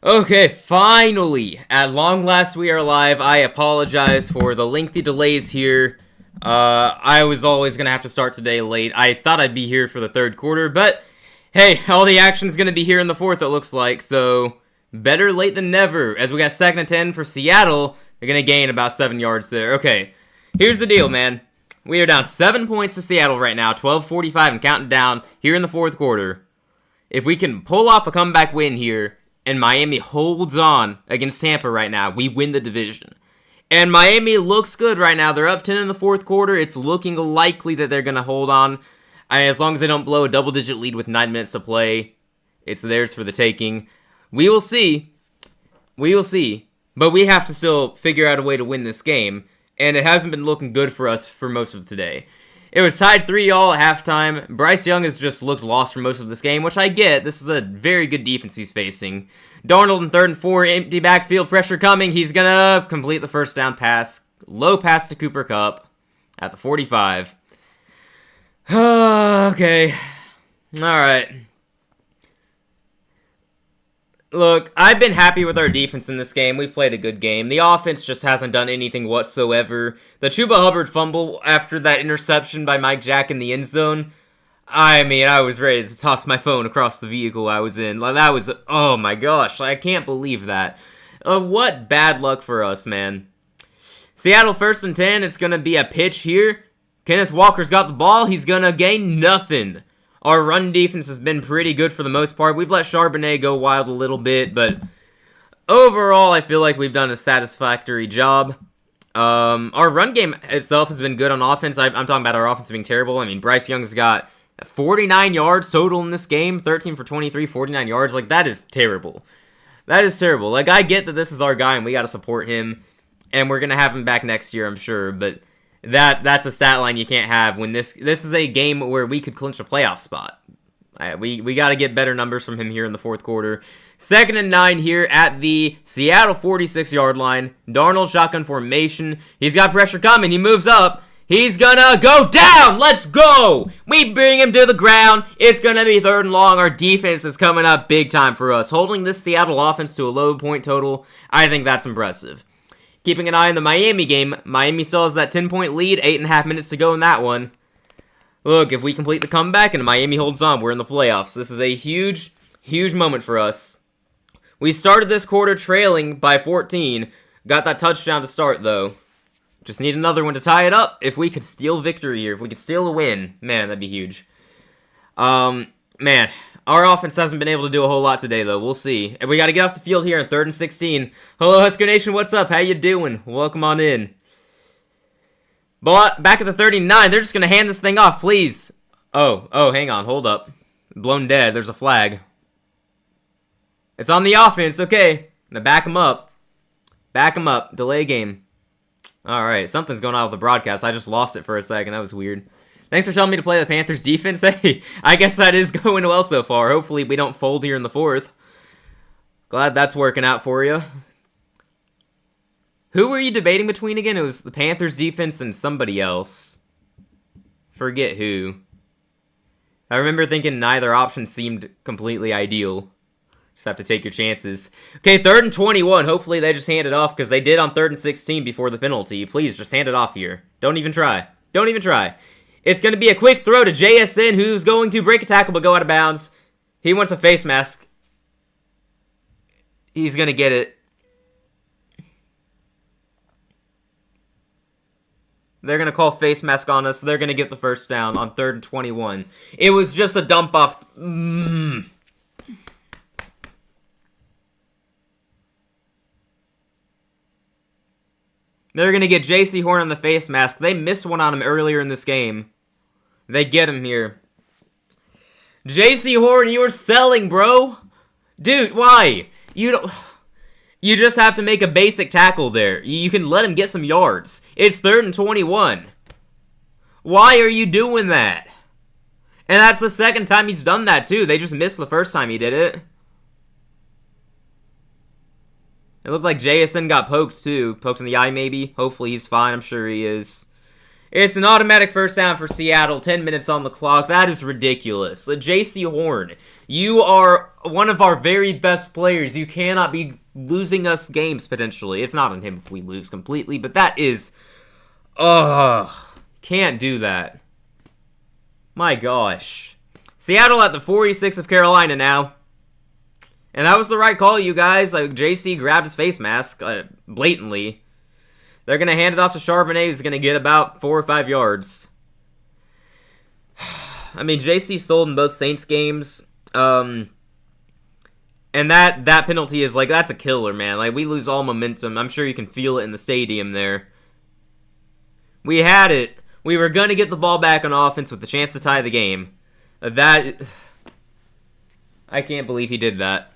Okay, finally! At long last we are live. I apologize for the lengthy delays here. I was always gonna have to start today late. I thought I'd be here for the third quarter, but hey, all the action's gonna be here in the fourth, it looks like, so better late than never. As we got 2nd and 10 for Seattle, they're gonna gain about 7 yards there. Okay, here's the deal, man. We are down 7 points to Seattle right now, 12:45 and counting down here in the fourth quarter. If we can pull off a comeback win here, and Miami holds on against Tampa right now, we win the division. And Miami looks good right now. They're up 10 in the fourth quarter. It's looking likely that they're going to hold on. As long as they don't blow a double-digit lead with 9 minutes to play, it's theirs for the taking. We will see. We will see. But we have to still figure out a way to win this game. And it hasn't been looking good for us for most of today. It was tied 3-all at halftime. Bryce Young has just looked lost for most of this game, which I get. This is a very good defense he's facing. Darnold in 3rd and 4, empty backfield, pressure coming. He's going to complete the first down pass. Low pass to Cooper Kupp at the 45. Okay. Alright. Look, I've been happy with our defense in this game. We've played a good game. The offense just hasn't done anything whatsoever. The Chuba Hubbard fumble after that interception by Mike Jack in the end zone, I mean, I was ready to toss my phone across the vehicle I was in. Like, that was, oh my gosh, I can't believe that. What bad luck for us, man. Seattle 1st and 10, it's going to be a pitch here. Kenneth Walker's got the ball. He's going to gain nothing. Our run defense has been pretty good for the most part. We've let Charbonnet go wild a little bit, but overall, I feel like we've done a satisfactory job. Our run game itself has been good on offense. I'm talking about our offense being terrible. I mean, Bryce Young's got 49 yards total in this game, 13 for 23, 49 yards. Like, that is terrible. That is terrible. Like, I get that this is our guy and we got to support him, and we're going to have him back next year, I'm sure, but that's a stat line you can't have when this is a game where we could clinch a playoff spot. We got to get better numbers from him here in the fourth quarter. 2nd and 9 here at the Seattle 46-yard line. Darnold shotgun formation. He's got pressure coming. He moves up. He's gonna go down. Let's go. We bring him to the ground. It's gonna be 3rd and long. Our defense is coming up big time for us. Holding this Seattle offense to a low point total, I think that's impressive. Keeping an eye on the Miami game, Miami still has that 10-point lead, 8.5 minutes to go in that one. Look, if we complete the comeback and Miami holds on, we're in the playoffs. This is a huge, huge moment for us. We started this quarter trailing by 14. Got that touchdown to start, though. Just need another one to tie it up. If we could steal victory here, if we could steal a win, man, that'd be huge. Man, our offense hasn't been able to do a whole lot today, though. We'll see. And we got to get off the field here in 3rd and 16. Hello, Husker Nation. What's up? How you doing? Welcome on in. But back at the 39, they're just going to hand this thing off, please. Oh, hang on. Hold up. Blown dead. There's a flag. It's on the offense. Okay. Now back them up. Back them up. Delay game. All right. Something's going on with the broadcast. I just lost it for a second. That was weird. Thanks for telling me to play the Panthers defense. Hey, I guess that is going well so far. Hopefully we don't fold here in the fourth. Glad that's working out for you. Who were you debating between again? It was the Panthers defense and somebody else. Forget who. I remember thinking neither option seemed completely ideal. Just have to take your chances. Okay, 3rd and 21. Hopefully they just hand it off because they did on 3rd and 16 before the penalty. Please, just hand it off here. Don't even try. Don't even try. It's going to be a quick throw to JSN, who's going to break a tackle but go out of bounds. He wants a face mask. He's going to get it. They're going to call face mask on us. They're going to get the first down on 3rd and 21. It was just a dump off. They're going to get J.C. Horn on the face mask. They missed one on him earlier in this game. They get him here. J.C. Horn, you are selling, bro. Dude, why? You just have to make a basic tackle there. You can let him get some yards. It's 3rd and 21. Why are you doing that? And that's the second time he's done that, too. They just missed the first time he did it. It looked like JSN got poked, too. Poked in the eye, maybe. Hopefully he's fine. I'm sure he is. It's an automatic first down for Seattle. 10 minutes on the clock. That is ridiculous. J.C. Horn, you are one of our very best players. You cannot be losing us games, potentially. It's not on him if we lose completely, but that is... Can't do that. My gosh. Seattle at the 46 of Carolina now. And that was the right call, you guys. JC grabbed his face mask blatantly. They're going to hand it off to Charbonnet, who's going to get about 4 or 5 yards. I mean, JC sold in both Saints games. And that penalty is, that's a killer, man. We lose all momentum. I'm sure you can feel it in the stadium there. We had it. We were going to get the ball back on offense with the chance to tie the game. I can't believe he did that.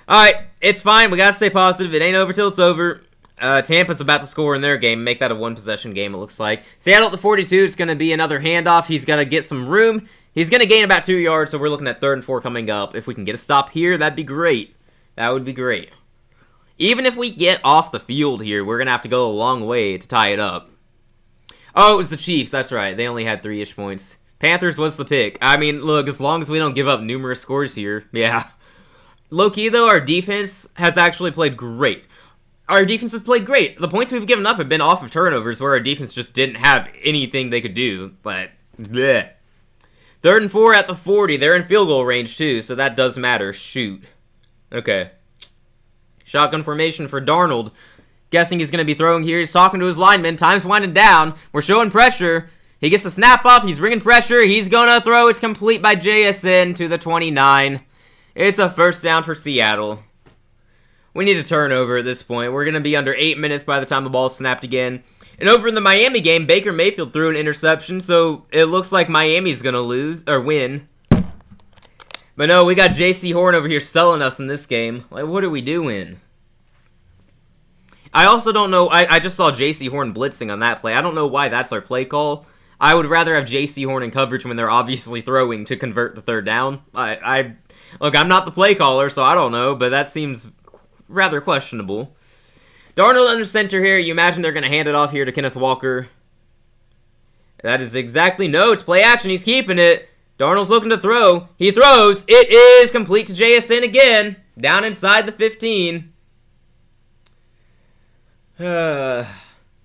Alright, it's fine. We got to stay positive. It ain't over till it's over. Tampa's about to score in their game. Make that a one-possession game, it looks like. Seattle at the 42 is going to be another handoff. He's got to get some room. He's going to gain about 2 yards, so we're looking at 3rd and 4 coming up. If we can get a stop here, that'd be great. That would be great. Even if we get off the field here, we're going to have to go a long way to tie it up. Oh, it was the Chiefs. That's right. They only had 3-ish points. Panthers was the pick. I mean, look, as long as we don't give up numerous scores here, yeah. Low-key, though, our defense has actually played great. Our defense has played great. The points we've given up have been off of turnovers where our defense just didn't have anything they could do. But, bleh. 3rd and 4 at the 40. They're in field goal range, too, so that does matter. Shoot. Okay. Shotgun formation for Darnold. Guessing he's going to be throwing here. He's talking to his lineman. Time's winding down. We're showing pressure. He gets the snap off. He's bringing pressure. He's going to throw. It's complete by JSN to the 29. It's a first down for Seattle. We need a turnover at this point. We're going to be under 8 minutes by the time the ball is snapped again. And over in the Miami game, Baker Mayfield threw an interception, so it looks like Miami's going to lose, or win. But no, we got J.C. Horn over here selling us in this game. What are we doing? I also don't know, I just saw J.C. Horn blitzing on that play. I don't know why that's our play call. I would rather have J.C. Horn in coverage when they're obviously throwing to convert the 3rd down. Look, I'm not the play caller, so I don't know, but that seems rather questionable. Darnold under center here. You imagine they're going to hand it off here to Kenneth Walker. That is exactly, no, it's play action. He's keeping it. Darnold's looking to throw. He throws. It is complete to JSN again. Down inside the 15.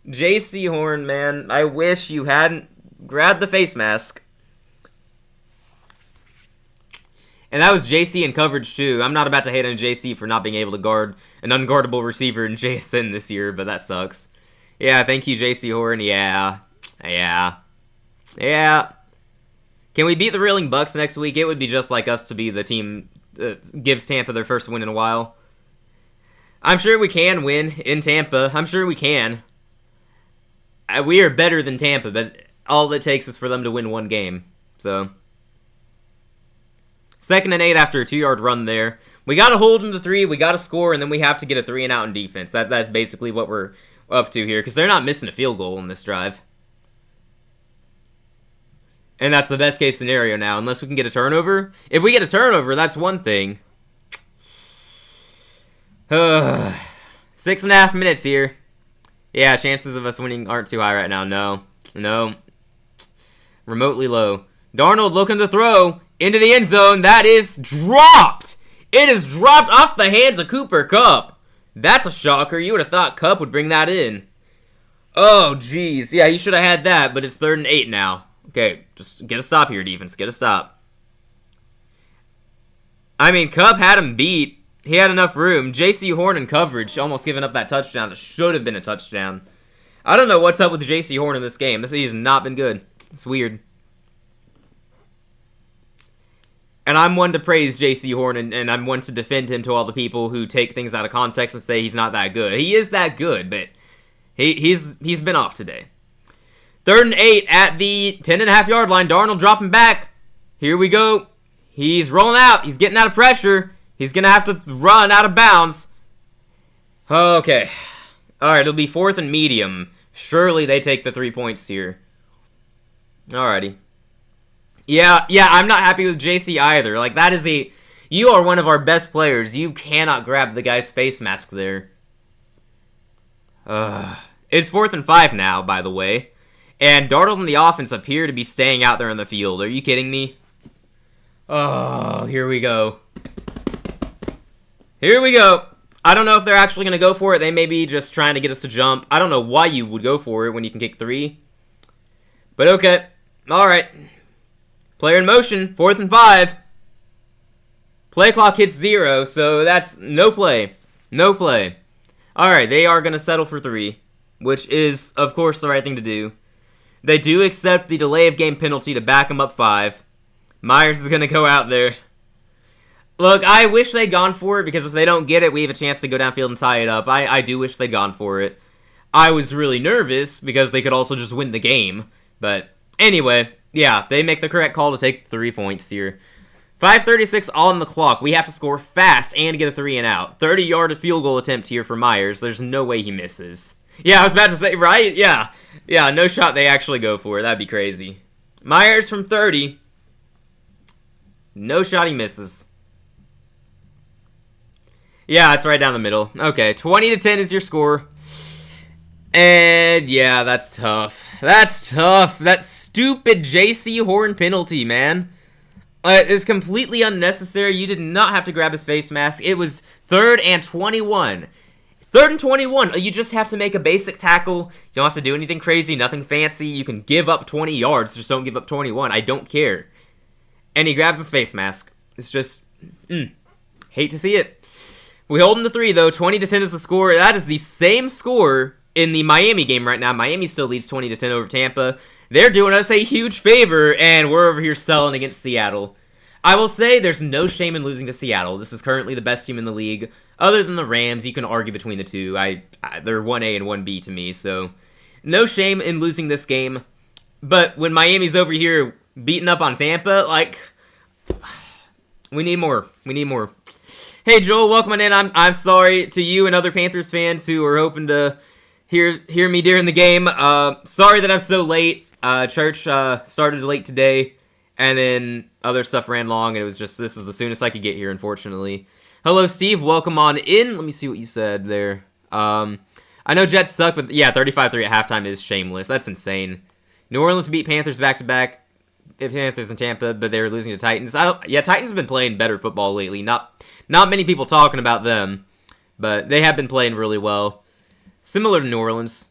J.C. Horn, man. I wish you hadn't grabbed the face mask. And that was JC in coverage, too. I'm not about to hate on JC for not being able to guard an unguardable receiver in JSN this year, but that sucks. Yeah, thank you, JC Horn. Yeah. Can we beat the Reeling Bucks next week? It would be just like us to be the team that gives Tampa their first win in a while. I'm sure we can win in Tampa. I'm sure we can. We are better than Tampa, but all it takes is for them to win one game. So, 2nd and 8 after a 2-yard run there. We got to hold them to 3. We got to score, and then we have to get a 3 and out in defense. That's basically what we're up to here, because they're not missing a field goal in this drive. And that's the best case scenario now, unless we can get a turnover. If we get a turnover, that's one thing. 6.5 minutes here. Yeah, chances of us winning aren't too high right now. No. Remotely low. Darnold looking to throw into the end zone. That is dropped. It is dropped off the hands of Cooper Kupp. That's a shocker. You would have thought Kupp would bring that in. Oh, jeez. Yeah, you should have had that, but it's 3rd and 8 now. Okay, just get a stop here, defense. Get a stop. I mean, Kupp had him beat. He had enough room. J.C. Horn in coverage, almost giving up that touchdown that should have been a touchdown. I don't know what's up with J.C. Horn in this game. He's not been good. It's weird. And I'm one to praise J.C. Horn, and I'm one to defend him to all the people who take things out of context and say he's not that good. He is that good, but he's been off today. 3rd and 8 at the 10.5-yard line. Darnold dropping back. Here we go. He's rolling out. He's getting out of pressure. He's going to have to run out of bounds. Okay. Alright, it'll be 4th and medium. Surely they take the 3 points here. Alrighty. Yeah, I'm not happy with JC either. That is you are one of our best players. You cannot grab the guy's face mask there. It's 4th and 5 now, by the way. And Darnold and the offense appear to be staying out there in the field. Are you kidding me? Oh, here we go. Here we go. I don't know if they're actually going to go for it. They may be just trying to get us to jump. I don't know why you would go for it when you can kick 3. But okay. All right. Player in motion. 4th and 5. Play clock hits 0, so that's no play. No play. All right, they are going to settle for 3, which is, of course, the right thing to do. They do accept the delay of game penalty to back them up 5. Myers is going to go out there. Look, I wish they'd gone for it, because if they don't get it, we have a chance to go downfield and tie it up. I do wish they'd gone for it. I was really nervous, because they could also just win the game. But anyway, yeah, they make the correct call to take 3 points here. 5:36 on the clock. We have to score fast and get a 3 and out. 30-yard field goal attempt here for Myers. There's no way he misses. Yeah, I was about to say, right? Yeah, no shot they actually go for it. That'd be crazy. Myers from 30. No shot he misses. Yeah, it's right down the middle. Okay, 20-10 is your score. And yeah, that's tough. That's tough. That stupid J.C. Horn penalty, man. It is completely unnecessary. You did not have to grab his face mask. It was 3rd and 21. 3rd and 21. You just have to make a basic tackle. You don't have to do anything crazy, nothing fancy. You can give up 20 yards. Just don't give up 21. I don't care. And he grabs his face mask. It's just, hate to see it. We hold him to 3, though. 20-10 is the score. That is the same score in the Miami game right now. Miami still leads 20-10 over Tampa. They're doing us a huge favor, and we're over here selling against Seattle. I will say there's no shame in losing to Seattle. This is currently the best team in the league. Other than the Rams, you can argue between the two. They're 1A and 1B to me, so no shame in losing this game. But when Miami's over here beating up on Tampa, like, we need more. We need more. Hey, Joel, welcome on in. I'm sorry to you and other Panthers fans who are hoping to hear me during the game. Sorry that I'm so late. Church started late today, and then other stuff ran long, and it was just, this is the soonest I could get here, unfortunately. Hello, Steve. Welcome on in. Let me see what you said there. I know Jets suck, but yeah, 35-3 at halftime is shameless. That's insane. New Orleans beat Panthers back-to-back. Panthers and Tampa, but they were losing to Titans. Titans have been playing better football lately. Not many people talking about them, but they have been playing really well. Similar to New Orleans.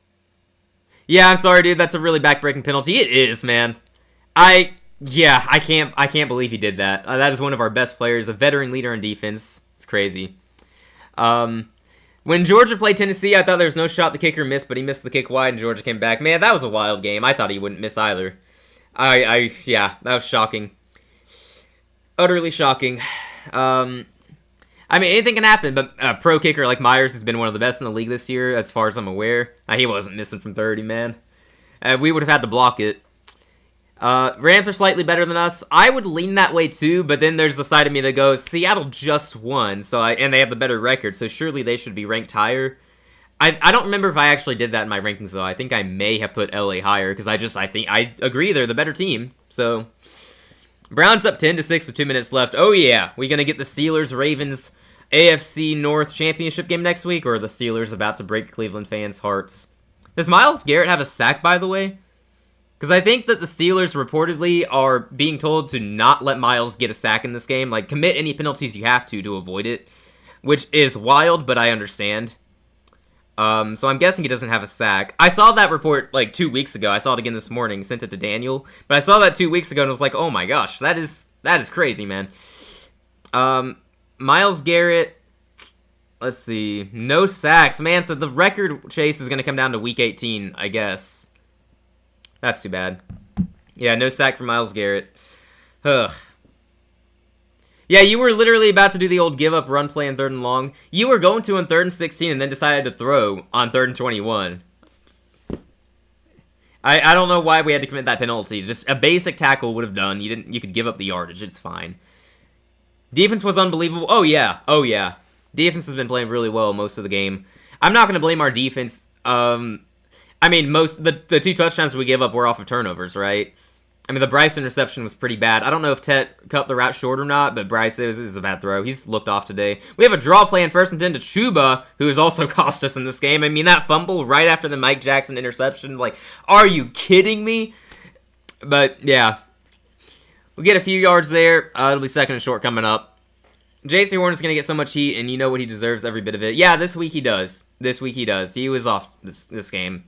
Yeah, I'm sorry, dude. That's a really back-breaking penalty. It is, man. I can't believe he did that. That is one of our best players, a veteran leader in defense. It's crazy. When Georgia played Tennessee, I thought there was no shot the kicker missed, but he missed the kick wide, and Georgia came back. Man, that was a wild game. I thought he wouldn't miss either. Yeah, that was shocking. Utterly shocking. I mean, anything can happen, but a pro kicker like Myers has been one of the best in the league this year, as far as I'm aware. He wasn't missing from 30, man. We would have had to block it. Rams are slightly better than us. I would lean that way too, but then there's the side of me that goes, Seattle just won, and they have the better record, so surely they should be ranked higher. I don't remember if I actually did that in my rankings, though. I think I may have put LA higher, because I agree they're the better team. So, Browns up 10-6 with 2 minutes left. Oh yeah, we gonna get the Steelers-Ravens AFC North Championship game next week, or are the Steelers about to break Cleveland fans' hearts? Does Myles Garrett have a sack, by the way? Because I think that the Steelers reportedly are being told to not let Myles get a sack in this game. Like, commit any penalties you have to avoid it. Which is wild, but I understand. So I'm guessing he doesn't have a sack. I saw that report, like, 2 weeks ago. I saw it again this morning, sent it to Daniel. But I saw that 2 weeks ago and was like, oh my gosh, that is crazy, man. Myles Garrett, let's see, no sacks. Man, so the record chase is going to come down to week 18, I guess. That's too bad. Yeah, no sack for Myles Garrett. Ugh. Yeah, you were literally about to do the old give-up run play in 3rd and long. You were going to on 3rd and 16 and then decided to throw on 3rd and 21. I don't know why we had to commit that penalty. Just a basic tackle would have done. You could give up the yardage. It's fine. Defense was unbelievable. Oh, yeah. Defense has been playing really well most of the game. I'm not going to blame our defense. I mean, the 2 touchdowns we gave up were off of turnovers, right? I mean, the Bryce interception was pretty bad. I don't know if Tet cut the route short or not, but Bryce, it was a bad throw. He's looked off today. We have a draw play in 1st and 10 to Chuba, who has also cost us in this game. I mean, that fumble right after the Mike Jackson interception, like, are you kidding me? But, yeah. We'll get a few yards there. It'll be 2nd and short coming up. J.C. Horn is going to get so much heat, and you know what he deserves, every bit of it. Yeah, this week he does. He was off this game.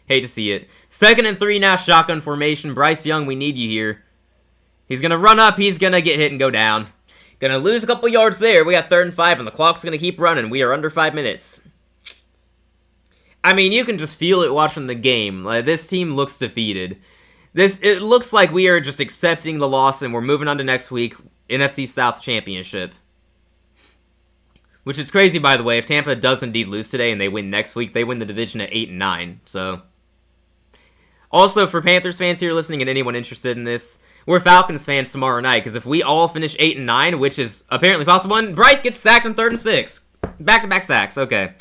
Hate to see it. 2nd and 3 now, shotgun formation. Bryce Young, we need you here. He's going to run up. He's going to get hit and go down. Going to lose a couple yards there. We got 3rd and 5, and the clock's going to keep running. We are under 5 minutes. I mean, you can just feel it watching the game. Like, this team looks defeated. It looks like we are just accepting the loss, and we're moving on to next week, NFC South Championship. Which is crazy, by the way. If Tampa does indeed lose today and they win next week, they win the division at 8-9. So, also, for Panthers fans here listening and anyone interested in this, we're Falcons fans tomorrow night, because if we all finish 8-9, which is apparently possible, and Bryce gets sacked on 3rd and 6. Back-to-back sacks, okay.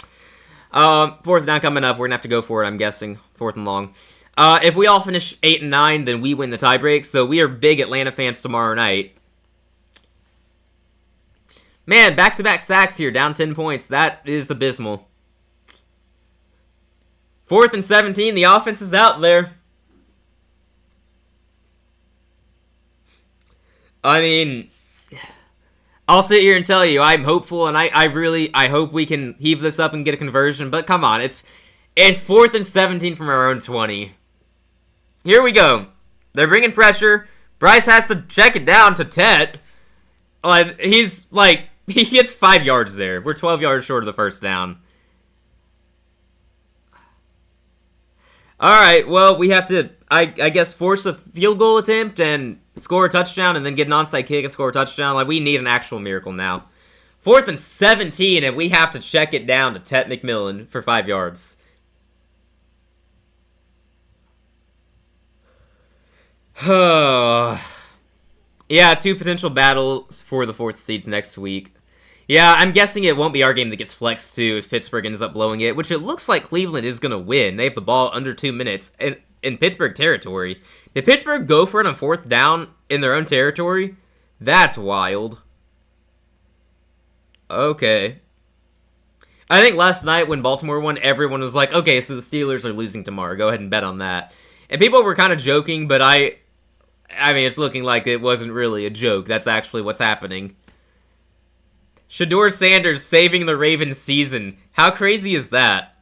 4th down coming up, we're going to have to go for it, I'm guessing. 4th and long. If we all finish 8-9, then we win the tiebreak, so we are big Atlanta fans tomorrow night. Man, back-to-back sacks here, down 10 points. That is abysmal. 4th and 17, the offense is out there. I mean, I'll sit here and tell you, I'm hopeful, and I hope we can heave this up and get a conversion, but come on, it's 4th and 17 from our own 20. Here we go. They're bringing pressure. Bryce has to check it down to Tet. He gets 5 yards there. We're 12 yards short of the 1st down. Alright, well, we have to, I guess, force a field goal attempt and score a touchdown and then get an onside kick and score a touchdown. Like, we need an actual miracle now. 4th and 17, and we have to check it down to Tet McMillan for 5 yards. Yeah, 2 potential battles for the 4th seeds next week. Yeah, I'm guessing it won't be our game that gets flexed too if Pittsburgh ends up blowing it, which it looks like Cleveland is going to win. They have the ball under 2 minutes in Pittsburgh territory. Did Pittsburgh go for it on 4th down in their own territory? That's wild. Okay. I think last night when Baltimore won, everyone was like, okay, so the Steelers are losing tomorrow. Go ahead and bet on that. And people were kind of joking, but I mean, it's looking like it wasn't really a joke. That's actually what's happening. Shedeur Sanders saving the Ravens season. How crazy is that?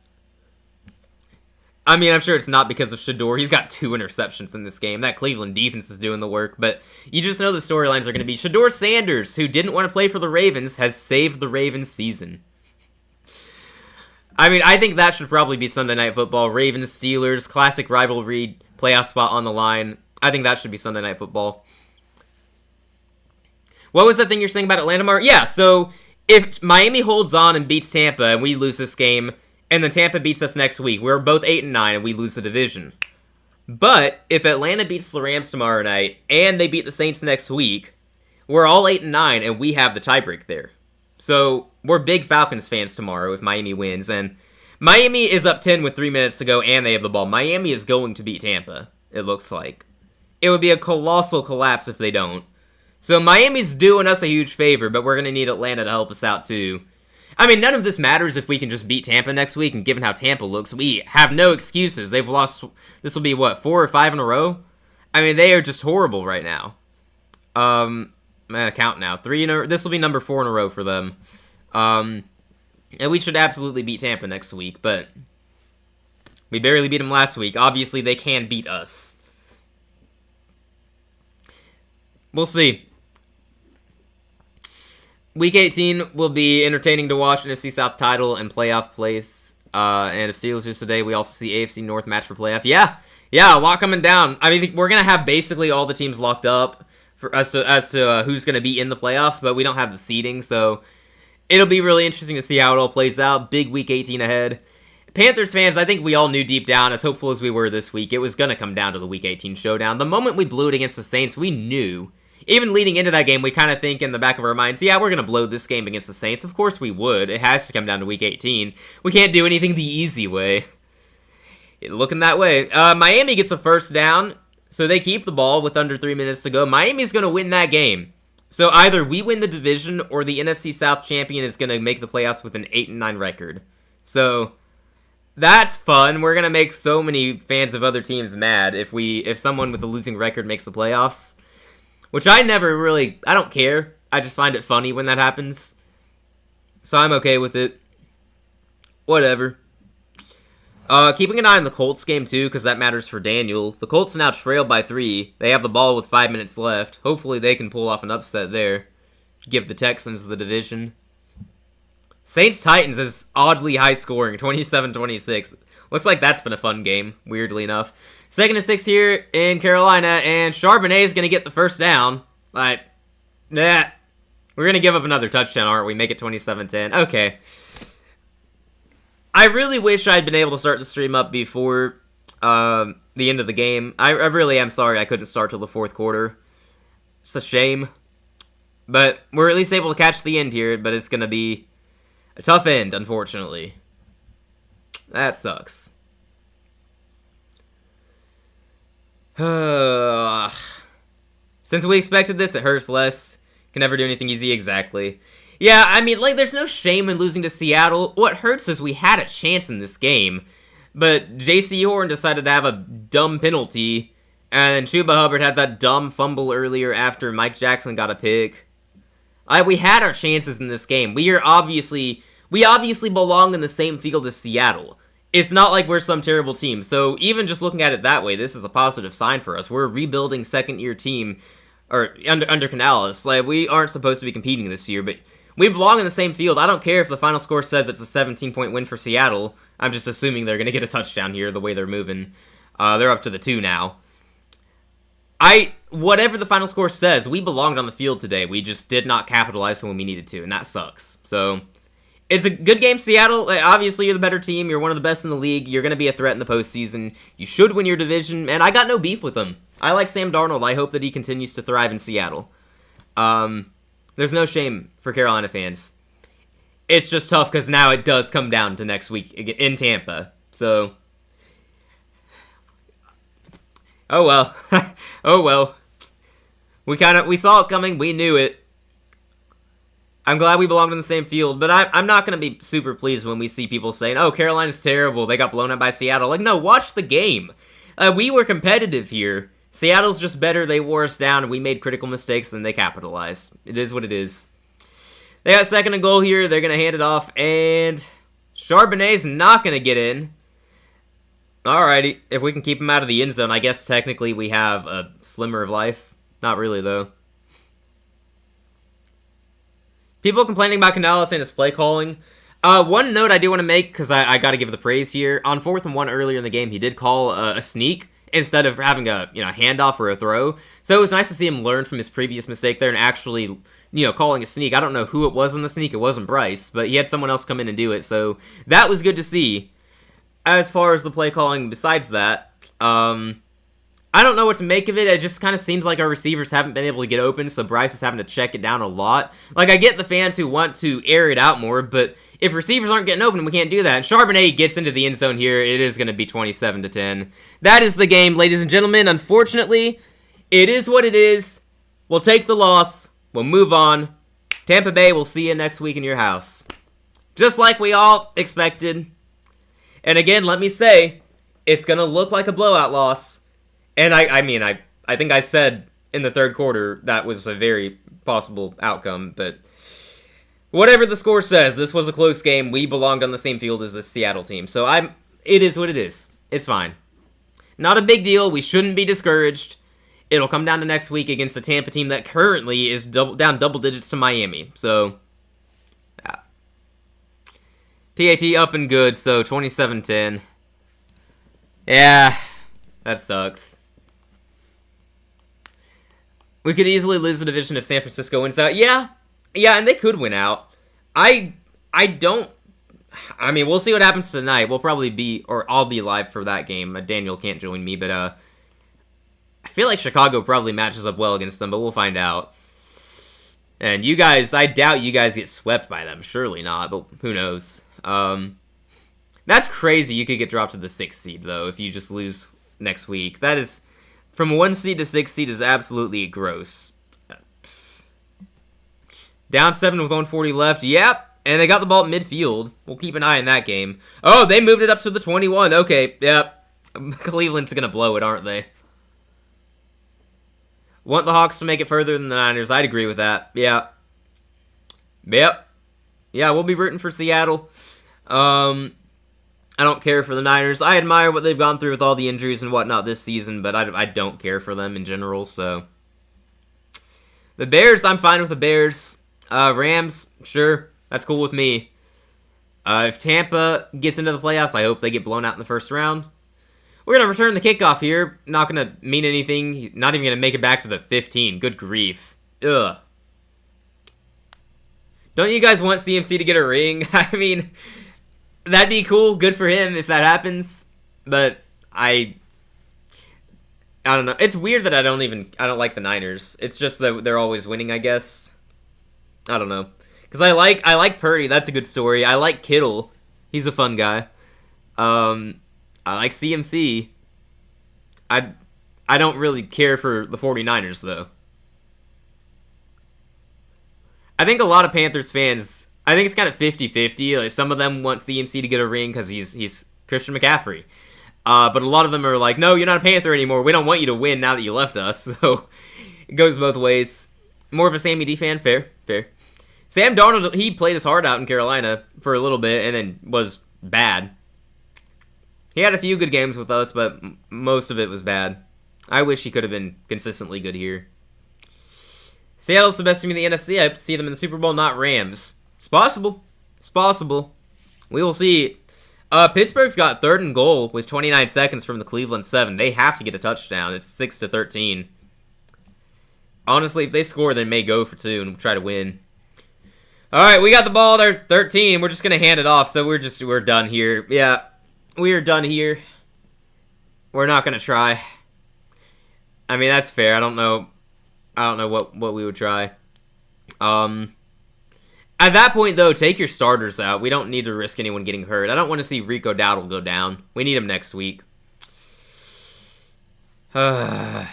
I mean, I'm sure it's not because of Shedeur. He's got 2 interceptions in this game. That Cleveland defense is doing the work. But you just know the storylines are going to be Shedeur Sanders, who didn't want to play for the Ravens, has saved the Ravens season. I mean, I think that should probably be Sunday Night Football. Ravens, Steelers, classic rivalry, playoff spot on the line. I think that should be Sunday Night Football. What was that thing you're saying about Atlanta, Mark? Yeah, so if Miami holds on and beats Tampa and we lose this game, and then Tampa beats us next week, we're both 8-9 and we lose the division. But if Atlanta beats the Rams tomorrow night and they beat the Saints next week, we're all 8-9 and we have the tiebreak there. So we're big Falcons fans tomorrow if Miami wins. And Miami is up 10 with 3 minutes to go and they have the ball. Miami is going to beat Tampa, it looks like. It would be a colossal collapse if they don't. So Miami's doing us a huge favor, but we're going to need Atlanta to help us out too. I mean, none of this matters if we can just beat Tampa next week, and given how Tampa looks, we have no excuses. They've lost, this will be, what, 4 or 5 in a row? I mean, they are just horrible right now. I'm going to count now. This will be number 4 in a row for them. And we should absolutely beat Tampa next week, but we barely beat them last week. Obviously, they can beat us. We'll see. Week 18 will be entertaining to watch. NFC South title and playoff place. And if Steelers lose today, we also see AFC North match for playoff. Yeah, a lot coming down. I mean, we're going to have basically all the teams locked up for as to who's going to be in the playoffs, but we don't have the seeding, so it'll be really interesting to see how it all plays out. Big Week 18 ahead. Panthers fans, I think we all knew deep down, as hopeful as we were this week, it was going to come down to the Week 18 showdown. The moment we blew it against the Saints, we knew. Even leading into that game, we kind of think in the back of our minds, yeah, we're going to blow this game against the Saints. Of course we would. It has to come down to Week 18. We can't do anything the easy way. Looking that way. Miami gets a first down. So they keep the ball with under 3 minutes to go. Miami's going to win that game. So either we win the division or the NFC South champion is going to make the playoffs with an 8-9 record. So that's fun. We're going to make so many fans of other teams mad if someone with a losing record makes the playoffs. Which I don't care. I just find it funny when that happens. So I'm okay with it. Whatever. Keeping an eye on the Colts game, too, because that matters for Daniel. The Colts now trail by 3. They have the ball with 5 minutes left. Hopefully they can pull off an upset there. Give the Texans the division. Saints-Titans is oddly high-scoring, 27-26. Looks like that's been a fun game, weirdly enough. 2nd and 6 here in Carolina, and Charbonnet is going to get the first down. We're going to give up another touchdown, aren't we? Make it 27-10. Okay. I really wish I'd been able to start the stream up before the end of the game. I really am sorry I couldn't start till the 4th quarter. It's a shame. But we're at least able to catch the end here, but it's going to be a tough end, unfortunately. That sucks. Since we expected this, it hurts less. Can never do anything easy, exactly. Yeah, I mean, there's no shame in losing to Seattle. What hurts is we had a chance in this game, but J.C. Horn decided to have a dumb penalty, and Chuba Hubbard had that dumb fumble earlier after Mike Jackson got a pick. We had our chances in this game. We obviously belong in the same field as Seattle. It's not like we're some terrible team, so even just looking at it that way, this is a positive sign for us. We're a rebuilding second-year team, or under Canales. We aren't supposed to be competing this year, but we belong in the same field. I don't care if the final score says it's a 17-point win for Seattle. I'm just assuming they're going to get a touchdown here, the way they're moving. They're up to the 2 now. Whatever the final score says, we belonged on the field today. We just did not capitalize when we needed to, and that sucks. So, it's a good game, Seattle. Obviously, you're the better team. You're one of the best in the league. You're going to be a threat in the postseason. You should win your division, and I got no beef with them. I like Sam Darnold. I hope that he continues to thrive in Seattle. There's no shame for Carolina fans. It's just tough because now it does come down to next week in Tampa. So, oh well. Oh well. We saw it coming. We knew it. I'm glad we belonged in the same field, but I'm not going to be super pleased when we see people saying, oh, Carolina's terrible. They got blown out by Seattle. No, watch the game. We were competitive here. Seattle's just better. They wore us down, and we made critical mistakes, and they capitalized. It is what it is. They got 2nd and goal here. They're going to hand it off, and Charbonnet's not going to get in. Alrighty. If we can keep him out of the end zone, I guess technically we have a slimmer of life. Not really, though. People complaining about Canales and his play calling. One note I do want to make, because I got to give the praise here. On 4th and 1 earlier in the game, he did call a sneak instead of having a handoff or a throw. So it was nice to see him learn from his previous mistake there and actually calling a sneak. I don't know who it was in the sneak. It wasn't Bryce, but he had someone else come in and do it. So that was good to see. As far as the play calling, besides that, I don't know what to make of it. It just kind of seems like our receivers haven't been able to get open, so Bryce is having to check it down a lot. I get the fans who want to air it out more, but if receivers aren't getting open, we can't do that. And Charbonnet gets into the end zone here. It is going to be 27-10. That is the game, ladies and gentlemen. Unfortunately, it is what it is. We'll take the loss. We'll move on. Tampa Bay, we'll see you next week in your house. Just like we all expected. And again, let me say, it's going to look like a blowout loss. And I think I said in the 3rd quarter that was a very possible outcome, but whatever the score says, this was a close game. We belonged on the same field as the Seattle team, so it is what it is. It's fine. Not a big deal. We shouldn't be discouraged. It'll come down to next week against a Tampa team that currently is down double digits to Miami. So, PAT up and good, so 27-10. Yeah, that sucks. We could easily lose the division if San Francisco wins out. Yeah, and they could win out. We'll see what happens tonight. We'll probably I'll be live for that game. Daniel can't join me, but I feel like Chicago probably matches up well against them, but we'll find out. And you guys, I doubt you guys get swept by them. Surely not, but who knows. That's crazy. You could get dropped to the 6th seed, though, if you just lose next week. That is from 1 seed to 6 seed is absolutely gross. Down 7 with 140 left. Yep. And they got the ball at midfield. We'll keep an eye on that game. Oh, they moved it up to the 21. Okay, yep. Cleveland's going to blow it, aren't they? Want the Hawks to make it further than the Niners. I'd agree with that. Yeah. Yep. Yeah, we'll be rooting for Seattle. I don't care for the Niners. I admire what they've gone through with all the injuries and whatnot this season, but I don't care for them in general, so. The Bears, I'm fine with the Bears. Rams, sure. That's cool with me. If Tampa gets into the playoffs, I hope they get blown out in the first round. We're going to return the kickoff here. Not going to mean anything. He's not even going to make it back to the 15. Good grief. Ugh. Don't you guys want CMC to get a ring? I mean, that'd be cool. Good for him if that happens. But I don't know. It's weird that I don't like the Niners. It's just that they're always winning, I guess. I don't know. Because I like Purdy. That's a good story. I like Kittle. He's a fun guy. I like CMC. I don't really care for the 49ers, though. I think a lot of Panthers fans, I think it's kind of 50-50. Like, some of them want CMC to get a ring because he's Christian McCaffrey. But a lot of them are like, no, you're not a Panther anymore. We don't want you to win now that you left us. So it goes both ways. More of a Sammy D fan. Fair. Sam Darnold, he played his heart out in Carolina for a little bit and then was bad. He had a few good games with us, but most of it was bad. I wish he could have been consistently good here. Seattle's the best team in the NFC. I hope to see them in the Super Bowl, not Rams. It's possible. It's possible. We will see. Pittsburgh's got 3rd and goal with 29 seconds from the Cleveland 7. They have to get a touchdown. It's 6-13. Honestly, if they score, they may go for 2 and try to win. All right, we got the ball at our 13. We're just going to hand it off, so we're done here. Yeah, we are done here. We're not going to try. I mean, that's fair. I don't know what we would try. At that point, though, take your starters out. We don't need to risk anyone getting hurt. I don't want to see Rico Dowdle go down. We need him next week. I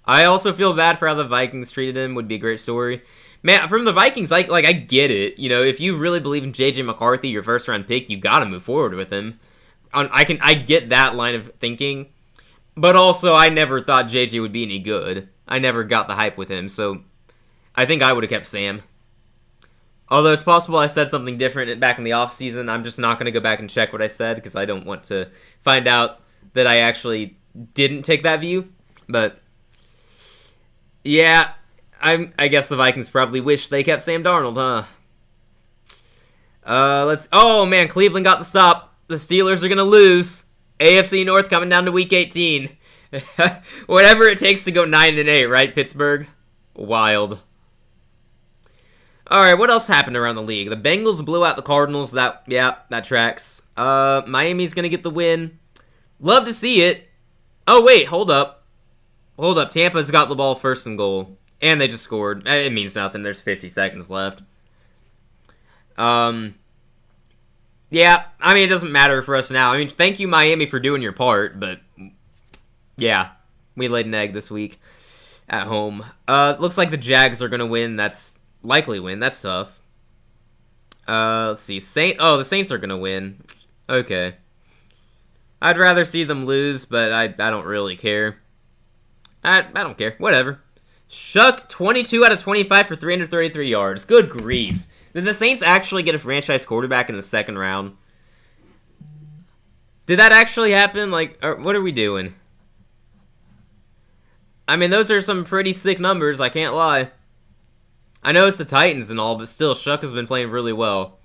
also feel bad for how the Vikings treated him. Would be a great story. Man, from the Vikings, I get it. You know, if you really believe in J.J. McCarthy, your first-round pick, you got to move forward with him. I get that line of thinking. But also, I never thought J.J. would be any good. I never got the hype with him, so I think I would have kept Sam. Although it's possible I said something different back in the offseason. I'm just not going to go back and check what I said because I don't want to find out that I actually didn't take that view. But, yeah, I guess the Vikings probably wish they kept Sam Darnold, huh? Oh, man, Cleveland got the stop. The Steelers are going to lose. AFC North coming down to Week 18. Whatever it takes to go 9-8, right, Pittsburgh? Wild. Alright, what else happened around the league? The Bengals blew out the Cardinals. That tracks. Miami's gonna get the win. Love to see it. Oh, wait, hold up. Tampa's got the ball 1st and goal. And they just scored. It means nothing. There's 50 seconds left. Yeah, I mean, it doesn't matter for us now. I mean, thank you, Miami, for doing your part, but yeah, we laid an egg this week at home. Looks like the Jags are gonna win. That's likely win. That's tough. Let's see. The Saints are gonna win. Okay. I'd rather see them lose, but I don't really care. I don't care. Whatever. Shuck, 22 out of 25 for 333 yards. Good grief. Did the Saints actually get a franchise quarterback in the 2nd round? Did that actually happen? Like, what are we doing? I mean, those are some pretty sick numbers, I can't lie. I know it's the Titans and all, but still, Shuck has been playing really well.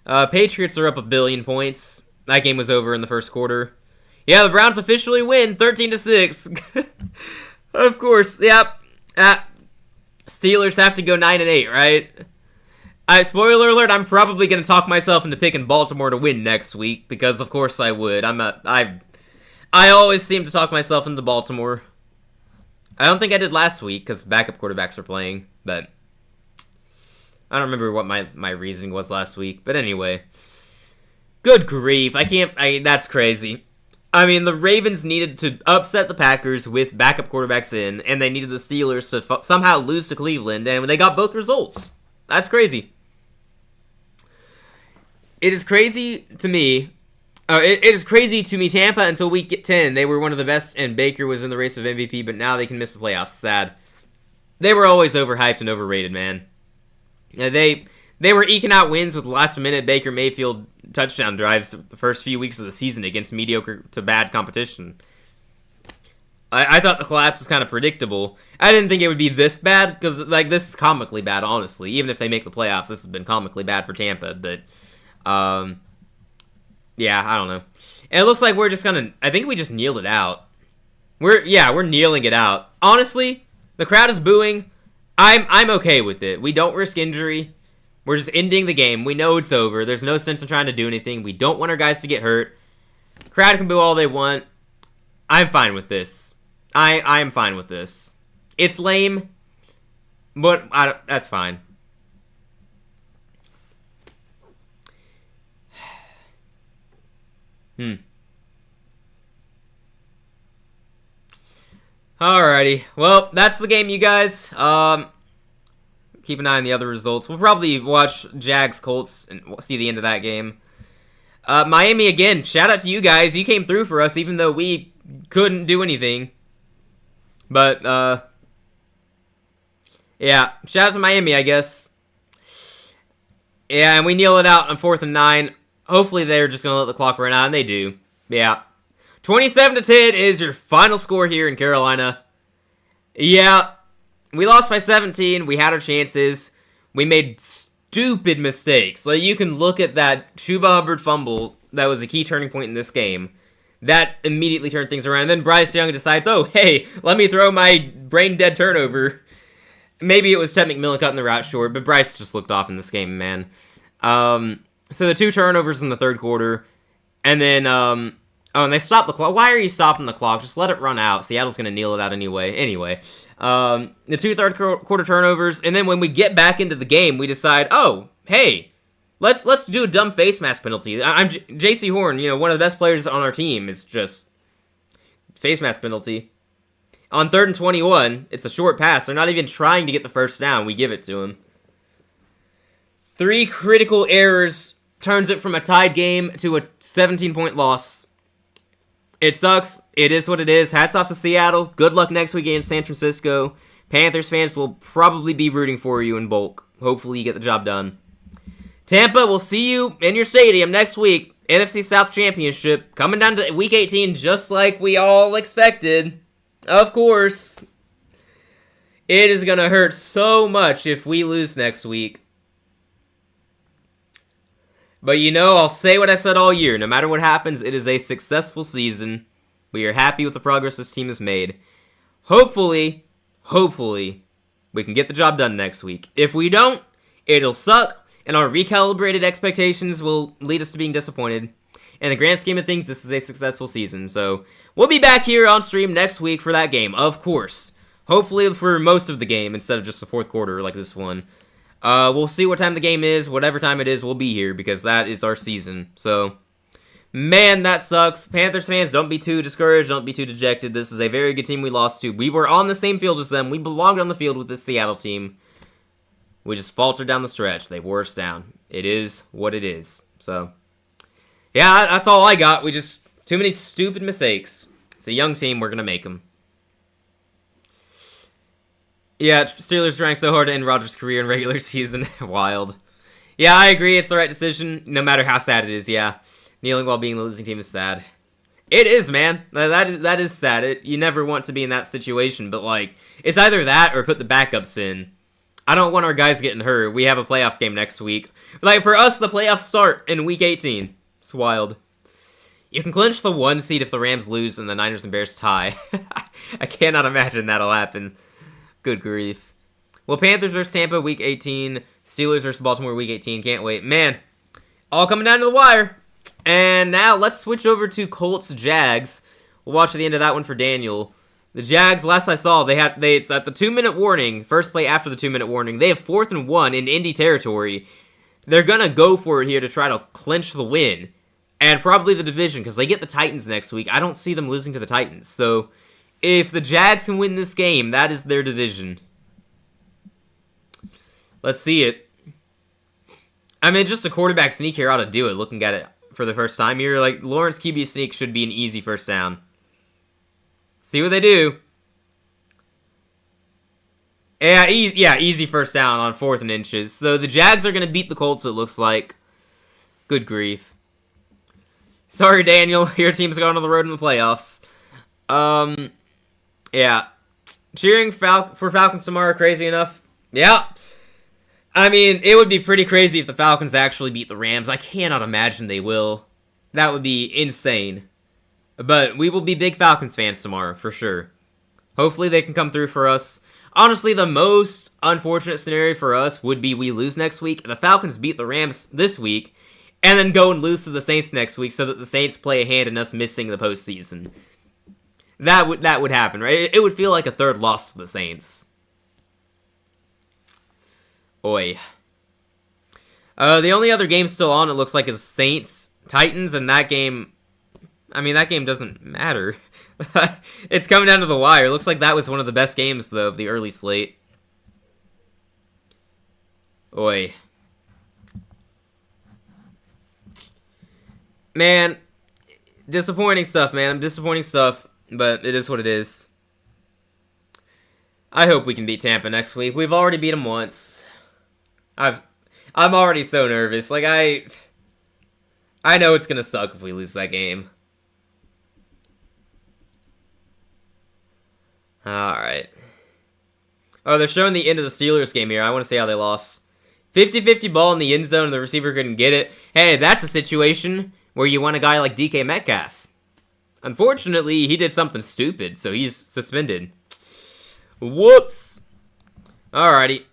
Patriots are up 1 billion points. That game was over in the 1st quarter. Yeah, the Browns officially win, 13-6. Of course, yep. Steelers have to go 9-8, right? Spoiler alert, I'm probably going to talk myself into picking Baltimore to win next week, because of course I would. I always seem to talk myself into Baltimore. I don't think I did last week, because backup quarterbacks are playing, but I don't remember what my reasoning was last week. But anyway, good grief, that's crazy. I mean, the Ravens needed to upset the Packers with backup quarterbacks in, and they needed the Steelers to somehow lose to Cleveland, and they got both results. That's crazy. It is crazy to me. It is crazy to me. Tampa until week 10, they were one of the best, and Baker was in the race of MVP, but now they can miss the playoffs. Sad. They were always overhyped and overrated, man. They were eking out wins with last-minute Baker Mayfield touchdown drives the first few weeks of the season against mediocre to bad competition. I thought the collapse was kind of predictable. I didn't think it would be this bad, because this is comically bad, honestly. Even if they make the playoffs, this has been comically bad for Tampa, but yeah, I don't know. And it looks like we're just gonna, I think we just kneeled it out. We're kneeling it out. Honestly, the crowd is booing. I'm okay with it. We don't risk injury. We're just ending the game. We know it's over. There's no sense in trying to do anything. We don't want our guys to get hurt. Crowd can boo all they want. I'm fine with this. I'm fine with this. It's lame, but that's fine. Alrighty. Well, that's the game, you guys. Keep an eye on the other results. We'll probably watch Jags Colts and see the end of that game. Miami again. Shout out to you guys. You came through for us, even though we couldn't do anything. But yeah, shout out to Miami, I guess. Yeah, and we kneel it out on 4th and 9. Hopefully they're just gonna let the clock run out, and they do. Yeah, 27-10 is your final score here in Carolina. Yeah. We lost by 17. We had our chances. We made stupid mistakes. Like, you can look at that Chuba Hubbard fumble that was a key turning point in this game. That immediately turned things around. And then Bryce Young decides, oh, hey, let me throw my brain-dead turnover. Maybe it was Ted McMillan cutting the route short, but Bryce just looked off in this game, man. So the 2 turnovers in the third quarter. And then, oh, and they stopped the clock. Why are you stopping the clock? Just let it run out. Seattle's going to kneel it out anyway. Anyway. The 2 third quarter turnovers, and then when we get back into the game, we decide, oh, hey, let's do a dumb face mask penalty. I'm J.C. Horn, one of the best players on our team, is just face mask penalty. On 3rd and 21, it's a short pass. They're not even trying to get the first down. We give it to him. 3 critical errors turns it from a tied game to a 17-point loss. It sucks. It is what it is. Hats off to Seattle. Good luck next week against San Francisco. Panthers fans will probably be rooting for you in bulk. Hopefully you get the job done. Tampa, we'll see you in your stadium next week. NFC South Championship. Coming down to week 18 just like we all expected. Of course. It is going to hurt so much if we lose next week. But I'll say what I've said all year. No matter what happens, it is a successful season. We are happy with the progress this team has made. Hopefully, we can get the job done next week. If we don't, it'll suck, and our recalibrated expectations will lead us to being disappointed. In the grand scheme of things, this is a successful season. So, we'll be back here on stream next week for that game, of course. Hopefully for most of the game, instead of just the fourth quarter like this one. We'll see what time the game is. Whatever time it is, we'll be here because that is our season. So, man, that sucks. Panthers fans, don't be too discouraged. Don't be too dejected. This is a very good team we lost to. We were on the same field as them. We belonged on the field with this Seattle team. We just faltered down the stretch. They wore us down. It is what it is. So, yeah, that's all I got. We just, too many stupid mistakes. It's a young team. We're going to make them. Yeah, Steelers trying so hard to end Rodgers' career in regular season. Wild. Yeah, I agree. It's the right decision, no matter how sad it is, yeah. Kneeling while being the losing team is sad. It is, man. That is sad. You never want to be in that situation, but, it's either that or put the backups in. I don't want our guys getting hurt. We have a playoff game next week. For us, the playoffs start in week 18. It's wild. You can clinch the 1 seed if the Rams lose and the Niners and Bears tie. I cannot imagine that'll happen. Good grief. Well, Panthers versus Tampa, week 18. Steelers versus Baltimore, week 18. Can't wait. Man, all coming down to the wire. And now let's switch over to Colts-Jags. We'll watch the end of that one for Daniel. The Jags, last I saw, it's at the 2-minute warning. First play after the 2-minute warning. They have 4th and 1 in Indy territory. They're going to go for it here to try to clinch the win. and probably the division, because they get the Titans next week. I don't see them losing to the Titans. So, if the Jags can win this game, that is their division. Let's see it. I mean, just a quarterback sneak here ought to do it, looking at it for the first time here. Like, Lawrence QB sneak should be an easy first down. See what they do. Yeah, easy first down on 4th and inches. So the Jags are going to beat the Colts, it looks like. Good grief. Sorry, Daniel. Your team's going on the road in the playoffs. Yeah. Cheering for Falcons tomorrow, crazy enough? Yeah. I mean, it would be pretty crazy if the Falcons actually beat the Rams. I cannot imagine they will. That would be insane. But we will be big Falcons fans tomorrow, for sure. Hopefully they can come through for us. Honestly, the most unfortunate scenario for us would be we lose next week, the Falcons beat the Rams this week, and then go and lose to the Saints next week so that the Saints play a hand in us missing the postseason. That would happen, right? It would feel like a third loss to the Saints. Oi. The only other game still on, it looks like, is Saints-Titans, and that game... I mean, that game doesn't matter. It's coming down to the wire. Looks like that was one of the best games, though, of the early slate. Oi. Man, disappointing stuff, man. Disappointing stuff, but it is what it is. I hope we can beat Tampa next week. We've already beat them once. I'm already so nervous. Like, I know it's gonna suck if we lose that game. Alright. Oh, they're showing the end of the Steelers game here. I want to see how they lost. 50-50 ball in the end zone and the receiver couldn't get it. Hey, that's a situation where you want a guy like DK Metcalf. Unfortunately, he did something stupid, so he's suspended. Whoops. Alrighty.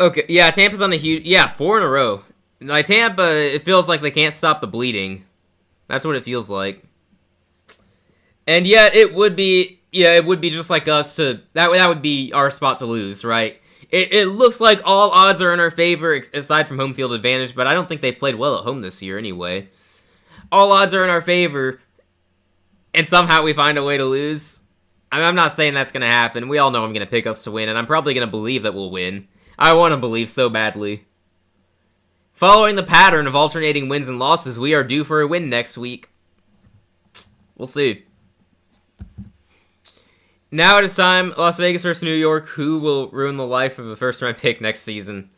Okay, yeah, Tampa's on a huge... Yeah, 4 in a row. Like, Tampa, it feels like they can't stop the bleeding. That's what it feels like. And yet, it would be just like us to... That would be our spot to lose, right? It looks like all odds are in our favor, aside from home field advantage, but I don't think they've played well at home this year anyway. All odds are in our favor, and somehow we find a way to lose. I'm not saying that's going to happen. We all know I'm going to pick us to win, and I'm probably going to believe that we'll win. I want to believe so badly. Following the pattern of alternating wins and losses, we are due for a win next week. We'll see. Now it is time, Las Vegas versus New York. Who will ruin the life of a first-round pick next season?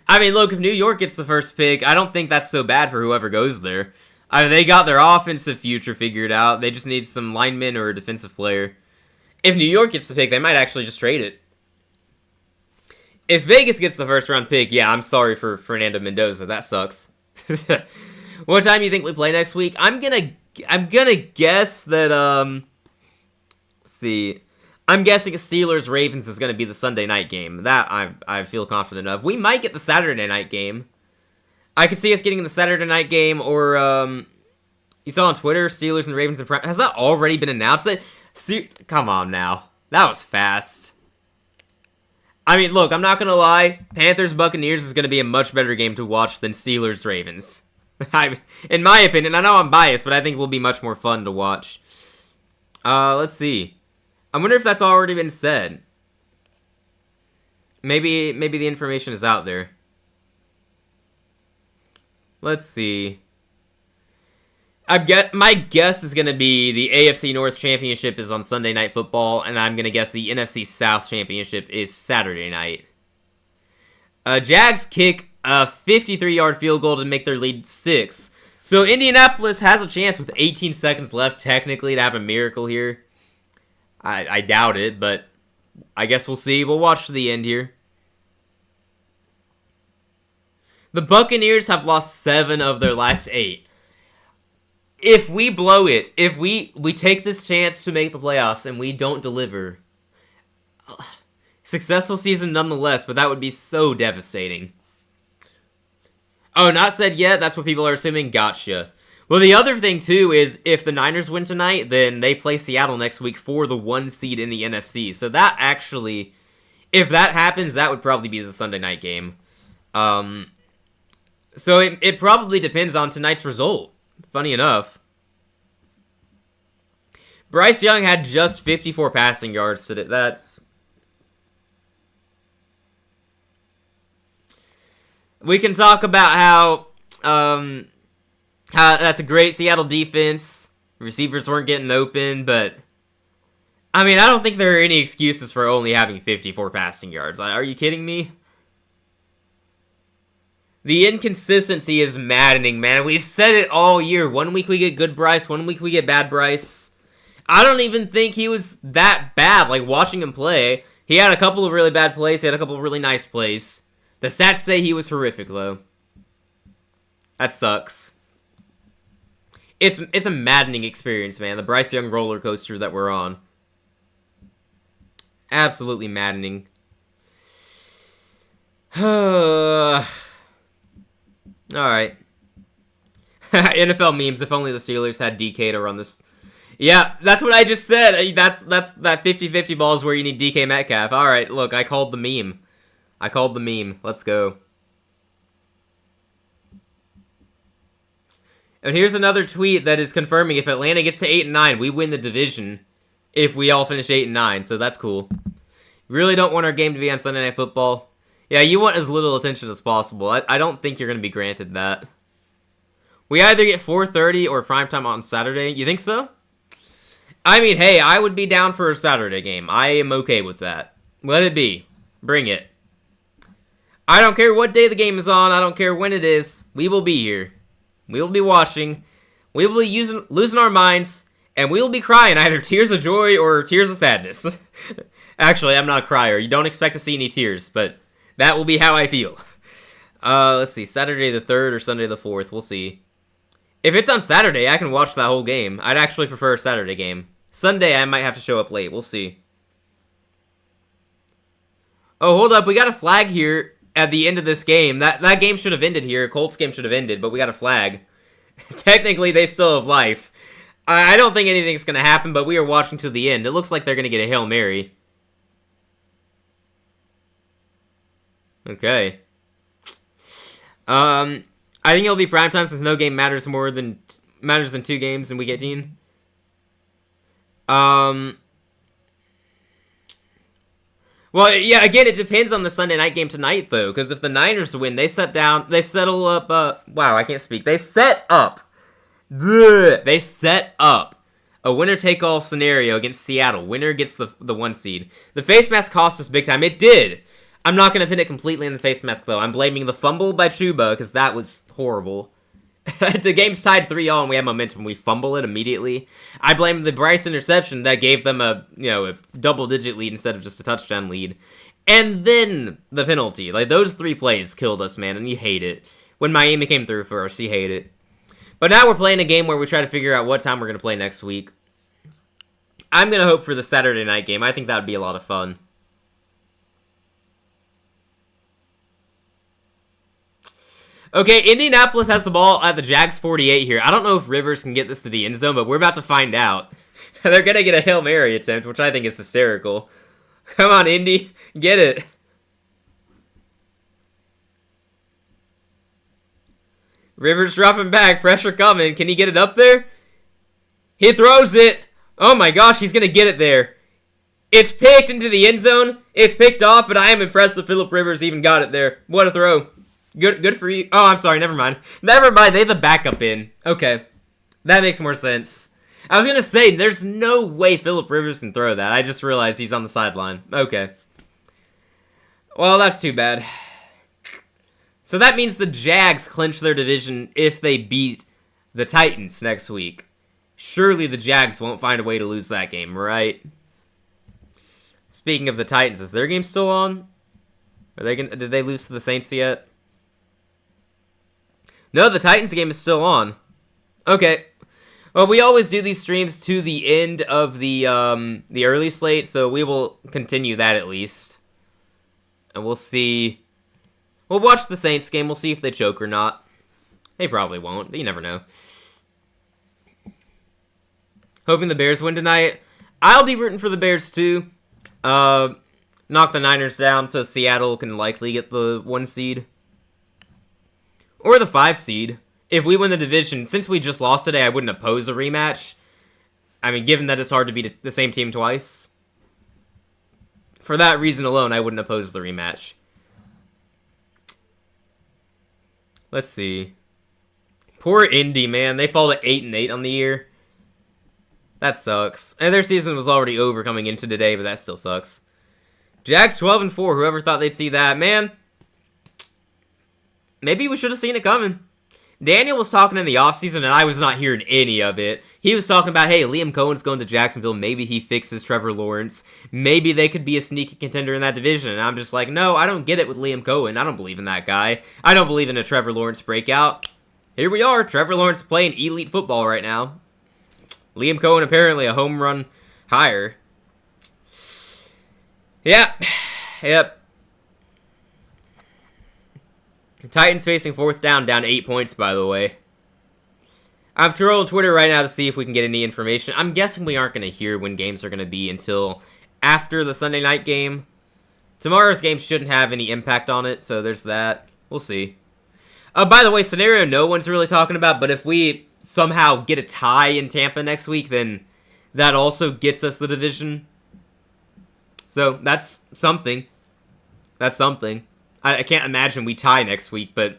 I mean, look, if New York gets the first pick, I don't think that's so bad for whoever goes there. I mean, they got their offensive future figured out. They just need some linemen or a defensive player. If New York gets the pick, they might actually just trade it. If Vegas gets the first-round pick, yeah, I'm sorry for Fernando Mendoza. That sucks. What time do you think we play next week? I'm gonna guess that, let's see. I'm guessing Steelers-Ravens is going to be the Sunday night game. That I feel confident of. We might get the Saturday night game. I could see us getting the Saturday night game, or, you saw on Twitter, Steelers and Ravens and has that already been announced? Come on now. That was fast. I mean, look, I'm not going to lie. Panthers-Buccaneers is going to be a much better game to watch than Steelers-Ravens. In my opinion, I know I'm biased, but I think it will be much more fun to watch. Let's see. I wonder if that's already been said. Maybe the information is out there. Let's see. My guess is going to be the AFC North Championship is on Sunday Night Football, and I'm going to guess the NFC South Championship is Saturday night. Jags kick a 53-yard field goal to make their lead 6. So Indianapolis has a chance with 18 seconds left, technically, to have a miracle here. I doubt it, but I guess we'll see. We'll watch to the end here. The Buccaneers have lost 7 of their last 8. If we blow it, if we take this chance to make the playoffs and we don't deliver, successful season nonetheless, but that would be so devastating. Oh, not said yet? That's what people are assuming? Gotcha. Well, the other thing, too, is if the Niners win tonight, then they play Seattle next week for the 1 seed in the NFC. So that actually, if that happens, that would probably be the Sunday night game. So it probably depends on tonight's result. Funny enough. Bryce Young had just 54 passing yards today. That's... We can talk about how that's a great Seattle defense. Receivers weren't getting open, but... I mean, I don't think there are any excuses for only having 54 passing yards. Are you kidding me? The inconsistency is maddening, man. We've said it all year. One week we get good Bryce, one week we get bad Bryce. I don't even think he was that bad. Like, watching him play, he had a couple of really bad plays, he had a couple of really nice plays. The stats say he was horrific, though. That sucks. It's a maddening experience, man. The Bryce Young roller coaster that we're on. Absolutely maddening. Alright. NFL memes, if only the Steelers had DK to run this. Yeah, that's what I just said. That's that 50-50 balls where you need DK Metcalf. Alright, look, I called the meme. Let's go. And here's another tweet that is confirming if Atlanta gets to 8-9, we win the division if we all finish 8-9, so that's cool. Really don't want our game to be on Sunday Night Football. Yeah, you want as little attention as possible. I don't think you're going to be granted that. We either get 4:30 or primetime on Saturday. You think so? I mean, hey, I would be down for a Saturday game. I am okay with that. Let it be. Bring it. I don't care what day the game is on. I don't care when it is. We will be here. We will be watching. We will be losing our minds. And we will be crying either tears of joy or tears of sadness. Actually, I'm not a crier. You don't expect to see any tears, but that will be how I feel. Let's see. Saturday the 3rd or Sunday the 4th. We'll see. If it's on Saturday, I can watch that whole game. I'd actually prefer a Saturday game. Sunday, I might have to show up late. We'll see. Oh, hold up. We got a flag here at the end of this game. That game should have ended here. Colts game should have ended, but we got a flag. Technically, they still have life. I don't think anything's going to happen, but we are watching to the end. It looks like they're going to get a Hail Mary. Okay. I think it'll be primetime since no game matters than 2 games in Week 18. Well, yeah, again, it depends on the Sunday night game tonight, though, because if the Niners win, they settle up, wow, I can't speak. They set up a winner-take-all scenario against Seattle. Winner gets the 1 seed. The face mask cost us big time. It did. I'm not going to pin it completely on the face mask, though. I'm blaming the fumble by Chuba, because that was horrible. The game's tied 3-all, and we have momentum. We fumble it immediately. I blame the Bryce interception that gave them a double-digit lead instead of just a touchdown lead. And then the penalty. Like, those 3 plays killed us, man, and you hate it. When Miami came through for us, you hate it. But now we're playing a game where we try to figure out what time we're going to play next week. I'm going to hope for the Saturday night game. I think that would be a lot of fun. Okay, Indianapolis has the ball at the Jags 48 here. I don't know if Rivers can get this to the end zone, but we're about to find out. They're going to get a Hail Mary attempt, which I think is hysterical. Come on, Indy. Get it. Rivers dropping back. Pressure coming. Can he get it up there? He throws it. Oh my gosh, he's going to get it there. It's picked into the end zone. It's picked off, but I am impressed if Phillip Rivers even got it there. What a throw. Good for you. Oh, I'm sorry. Never mind. Never mind. They have the backup in. Okay. That makes more sense. I was going to say, there's no way Phillip Rivers can throw that. I just realized he's on the sideline. Okay. Well, that's too bad. So that means the Jags clinch their division if they beat the Titans next week. Surely the Jags won't find a way to lose that game, right? Speaking of the Titans, is their game still on? Did they lose to the Saints yet? No, the Titans game is still on. Okay. Well, we always do these streams to the end of the early slate, so we will continue that at least. And we'll see. We'll watch the Saints game. We'll see if they choke or not. They probably won't, but you never know. Hoping the Bears win tonight. I'll be rooting for the Bears too. Knock the Niners down so Seattle can likely get the 1 seed. Or the 5 seed. If we win the division, since we just lost today, I wouldn't oppose a rematch. I mean, given that it's hard to beat the same team twice. For that reason alone, I wouldn't oppose the rematch. Let's see. Poor Indy, man. They fall to 8-8 on the year. That sucks. And their season was already over coming into today, but that still sucks. Jags 12-4. Whoever thought they'd see that, man. Maybe we should have seen it coming. Daniel was talking in the offseason, and I was not hearing any of it. He was talking about, hey, Liam Cohen's going to Jacksonville. Maybe he fixes Trevor Lawrence. Maybe they could be a sneaky contender in that division. And I'm just like, no, I don't get it with Liam Cohen. I don't believe in that guy. I don't believe in a Trevor Lawrence breakout. Here we are. Trevor Lawrence playing elite football right now. Liam Cohen apparently a home run higher. Yep. Titans facing 4th down 8 points, by the way. I'm scrolling Twitter right now to see if we can get any information. I'm guessing we aren't going to hear when games are going to be until after the Sunday night game. Tomorrow's game shouldn't have any impact on it, so there's that. We'll see. By the way, scenario no one's really talking about, but if we somehow get a tie in Tampa next week, then that also gets us the division. So that's something. I can't imagine we tie next week, but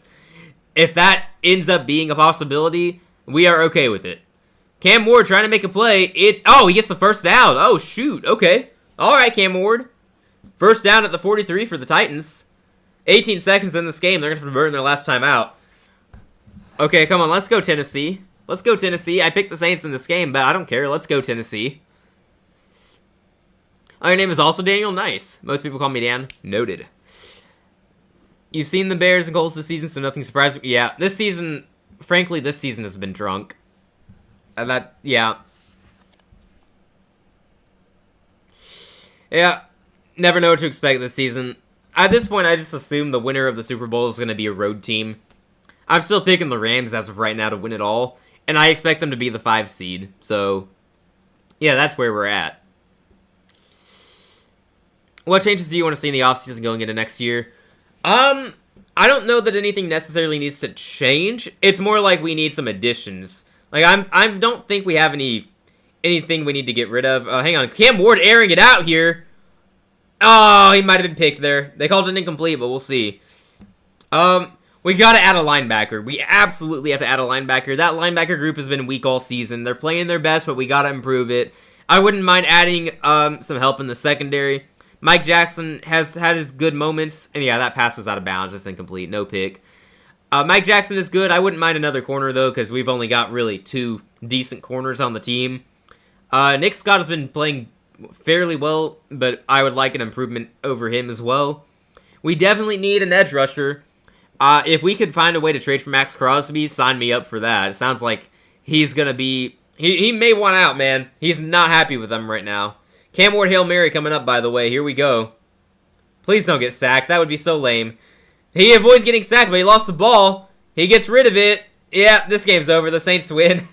if that ends up being a possibility, we are okay with it. Cam Ward trying to make a play. He gets the first down. Oh, shoot. Okay. All right, Cam Ward. First down at the 43 for the Titans. 18 seconds in this game. They're going to have to burn their last time out. Okay, come on. Let's go, Tennessee. Let's go, Tennessee. I picked the Saints in this game, but I don't care. Let's go, Tennessee. Oh, your name is also Daniel? Nice. Most people call me Dan. Noted. You've seen the Bears and Colts this season, so nothing surprised me. Yeah, this season, frankly, this season has been drunk. Yeah. Yeah, never know what to expect this season. At this point, I just assume the winner of the Super Bowl is going to be a road team. I'm still picking the Rams as of right now to win it all, and I expect them to be the 5 seed. So, yeah, that's where we're at. What changes do you want to see in the offseason going into next year? I don't know that anything necessarily needs to change. It's more like we need some additions. Like, I don't think we have anything we need to get rid of. Hang on. Cam Ward airing it out here. Oh, he might have been picked there. They called it incomplete, but we'll see. We gotta add a linebacker. We absolutely have to add a linebacker. That linebacker group has been weak all season. They're playing their best, but we gotta improve it. I wouldn't mind adding some help in the secondary. Mike Jackson has had his good moments. And yeah, that pass was out of bounds. It's incomplete. No pick. Mike Jackson is good. I wouldn't mind another corner, though, because we've only got really 2 decent corners on the team. Nick Scott has been playing fairly well, but I would like an improvement over him as well. We definitely need an edge rusher. If we could find a way to trade for Max Crosby, sign me up for that. It sounds like he's going to be... He may want out, man. He's not happy with them right now. Cam Ward Hail Mary coming up, by the way. Here we go. Please don't get sacked. That would be so lame. He avoids getting sacked, but he lost the ball. He gets rid of it. Yeah, this game's over. The Saints win.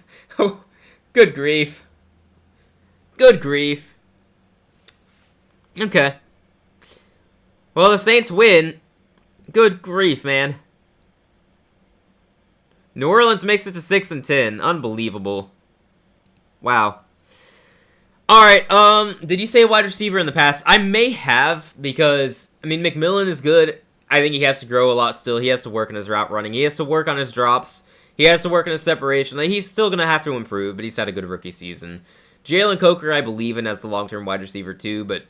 Good grief. Good grief. Okay. Well, the Saints win. Good grief, man. New Orleans makes it to 6-10. Unbelievable. Wow. Alright, did you say wide receiver in the past? I may have, because, I mean, McMillan is good. I think he has to grow a lot still. He has to work on his route running. He has to work on his drops. He has to work on his separation. Like, he's still going to have to improve, but he's had a good rookie season. Jalen Coker, I believe in as the long-term wide receiver, too, but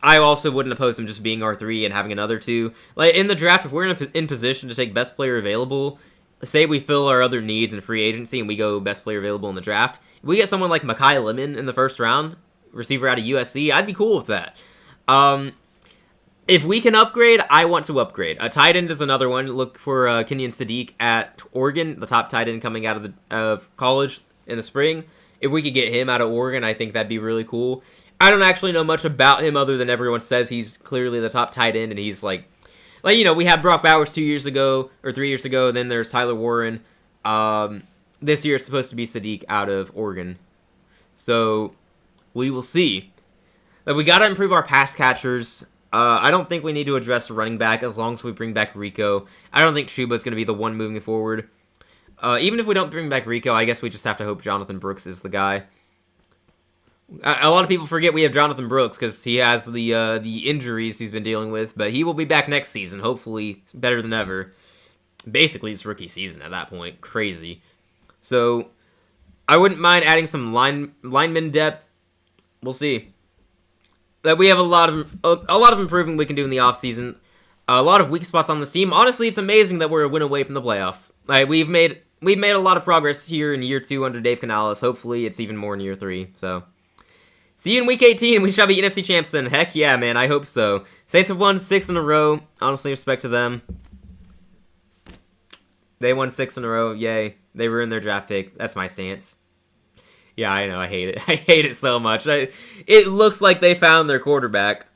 I also wouldn't oppose him just being R3 and having another 2. Like, in the draft, if we're in position to take best player available, say we fill our other needs in free agency and we go best player available in the draft, if we get someone like Mekhi Lemon in the first round, receiver out of USC, I'd be cool with that. If we can upgrade, I want to upgrade. A tight end is another one. Look for Kenyon Sadiq at Oregon, the top tight end coming out of college in the spring. If we could get him out of Oregon, I think that'd be really cool. I don't actually know much about him other than everyone says he's clearly the top tight end, and he's like, you know, we had Brock Bowers 2 years ago, or 3 years ago, then there's Tyler Warren. This year is supposed to be Sadiq out of Oregon. So, we will see. But we got to improve our pass catchers. I don't think we need to address running back as long as we bring back Rico. I don't think Chuba's going to be the one moving forward. Even if we don't bring back Rico, I guess we just have to hope Jonathan Brooks is the guy. A lot of people forget we have Jonathan Brooks because he has the injuries he's been dealing with, but he will be back next season, hopefully better than ever. Basically, it's rookie season at that point. Crazy. So, I wouldn't mind adding some lineman depth. We'll see. That we have a lot of improvement we can do in the offseason. A lot of weak spots on this team. Honestly, it's amazing that we're a win away from the playoffs. Like, we've made a lot of progress here in year 2 under Dave Canales. Hopefully, it's even more in year 3. So, see you in week 18. We shall be NFC champs then. Heck yeah, man. I hope so. Saints have won 6 in a row. Honestly, respect to them. They won 6 in a row. Yay. They ruined their draft pick. That's my stance. Yeah, I know. I hate it. I hate it so much. It looks like they found their quarterback.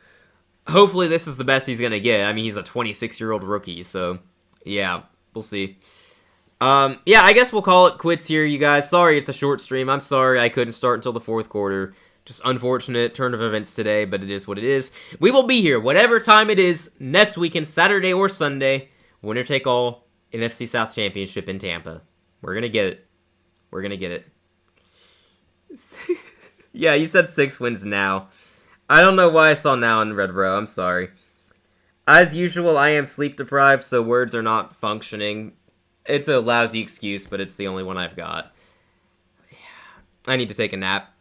Hopefully this is the best he's going to get. I mean, he's a 26-year-old rookie, so yeah, we'll see. Yeah, I guess we'll call it quits here, you guys. Sorry it's a short stream. I'm sorry I couldn't start until the 4th quarter. Just unfortunate turn of events today, but it is what it is. We will be here, whatever time it is, next weekend, Saturday or Sunday. Winner take all, NFC South Championship in Tampa. We're going to get it. We're going to get it. Yeah, you said 6 wins now. I don't know why I saw now in red row. I'm sorry. As usual, I am sleep deprived, so words are not functioning. It's a lousy excuse, but it's the only one I've got. Yeah, I need to take a nap.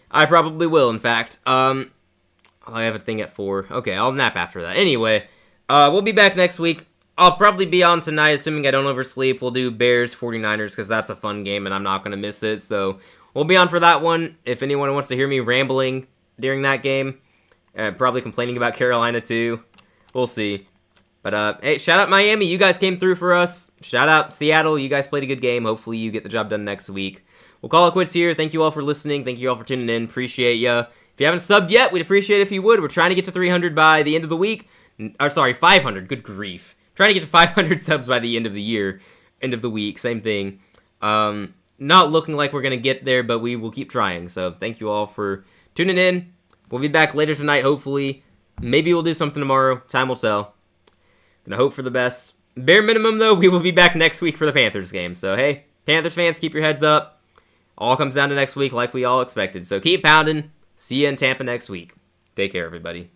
I probably will, in fact. I have a thing at 4. Okay, I'll nap after that. Anyway, we'll be back next week. I'll probably be on tonight, assuming I don't oversleep. We'll do Bears 49ers, because that's a fun game, and I'm not going to miss it, so we'll be on for that one. If anyone wants to hear me rambling during that game, probably complaining about Carolina too. We'll see. But, hey, shout out Miami. You guys came through for us. Shout out Seattle. You guys played a good game. Hopefully you get the job done next week. We'll call it quits here. Thank you all for listening. Thank you all for tuning in. Appreciate ya. If you haven't subbed yet, we'd appreciate it if you would. We're trying to get to 300 by the end of the week. Or, sorry, 500. Good grief. Trying to get to 500 subs by the end of the year. End of the week. Same thing. Not looking like we're going to get there, but we will keep trying. So, thank you all for tuning in. We'll be back later tonight, hopefully. Maybe we'll do something tomorrow. Time will tell. Gonna hope for the best. Bare minimum, though, we will be back next week for the Panthers game. So, hey, Panthers fans, keep your heads up. All comes down to next week like we all expected. So, keep pounding. See you in Tampa next week. Take care, everybody.